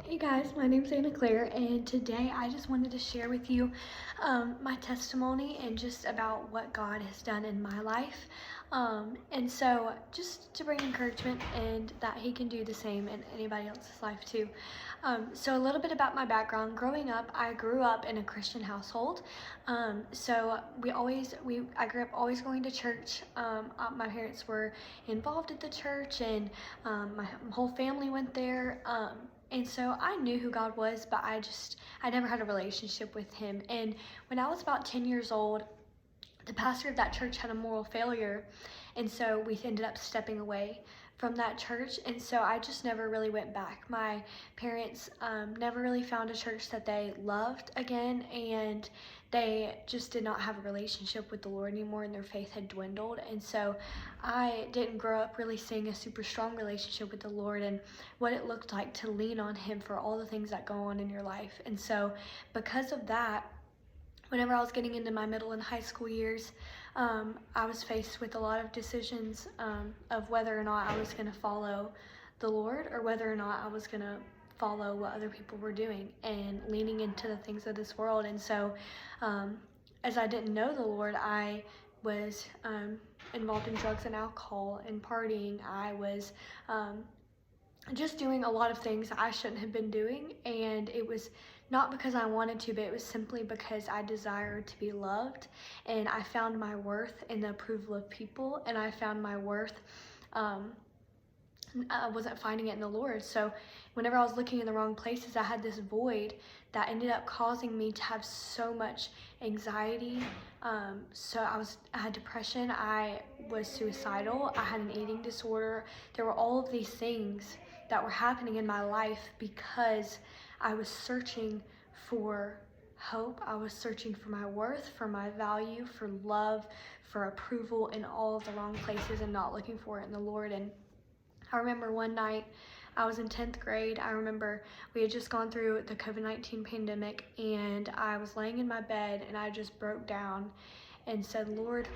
Hey guys, my name's Anna Claire, and today I just wanted to share with you my testimony and just about what God has done in my life. And so just to bring encouragement and that He can do the same in anybody else's life too. So a little bit about my background. Growing up, I grew up in a Christian household. So I grew up always going to church. My parents were involved at the church, and my whole family went there. And so I knew who God was, but I never had a relationship with Him. And when I was about 10 years old, the pastor of that church had a moral failure. And so we ended up stepping away from that church. And so I just never really went back. My parents never really found a church that they loved again. And they just did not have a relationship with the Lord anymore, and their faith had dwindled. And so I didn't grow up really seeing a super strong relationship with the Lord and what it looked like to lean on Him for all the things that go on in your life. And so because of that, whenever I was getting into my middle and high school years, I was faced with a lot of decisions of whether or not I was going to follow the Lord or whether or not I was going to follow what other people were doing and leaning into the things of this world. And so as I didn't know the Lord, I was involved in drugs and alcohol and partying. I was just doing a lot of things I shouldn't have been doing, and it was not because I wanted to, but it was simply because I desired to be loved, and I found my worth in the approval of people, and I found my worth I wasn't finding it in the Lord. So whenever I was looking in the wrong places, I had this void that ended up causing me to have so much anxiety. So I had depression, I was suicidal, I had an eating disorder. There were all of these things that were happening in my life because I was searching for hope. I was searching for my worth, for my value, for love, for approval in all of the wrong places and not looking for it in the Lord. And I remember one night, I was in 10th grade. I remember we had just gone through the COVID-19 pandemic, and I was laying in my bed and I just broke down and said, Lord,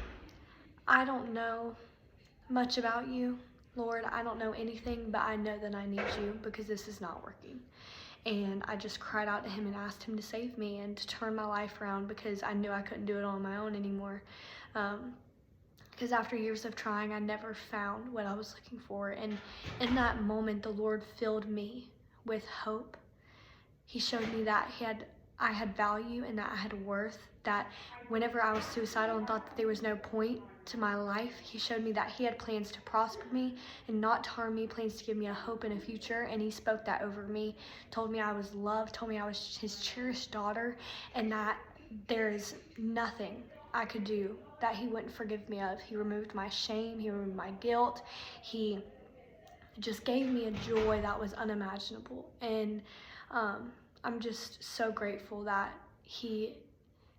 I don't know much about you. Lord, I don't know anything, but I know that I need you because this is not working. And I just cried out to Him and asked Him to save me and to turn my life around because I knew I couldn't do it on my own anymore. Because after years of trying, I never found what I was looking for. And in that moment, the Lord filled me with hope. He showed me that I had value and that I had worth, that whenever I was suicidal and thought that there was no point to my life, He showed me that He had plans to prosper me and not to harm me, plans to give me a hope and a future. And He spoke that over me, told me I was loved, told me I was His cherished daughter, and that there is nothing I could do that He wouldn't forgive me of. He removed my shame, He removed my guilt. He just gave me a joy that was unimaginable. And I'm just so grateful that He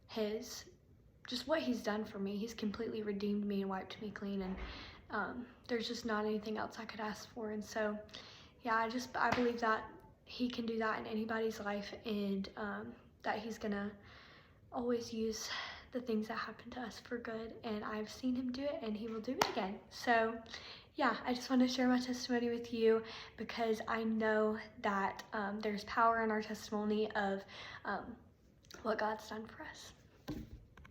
has just what He's done for me. He's completely redeemed me and wiped me clean, and there's just not anything else I could ask for. And so yeah, I believe that He can do that in anybody's life, and that He's gonna always use the things that happen to us for good, and I've seen Him do it, and He will do it again. So yeah, I just want to share my testimony with you because I know that there's power in our testimony of what God's done for us.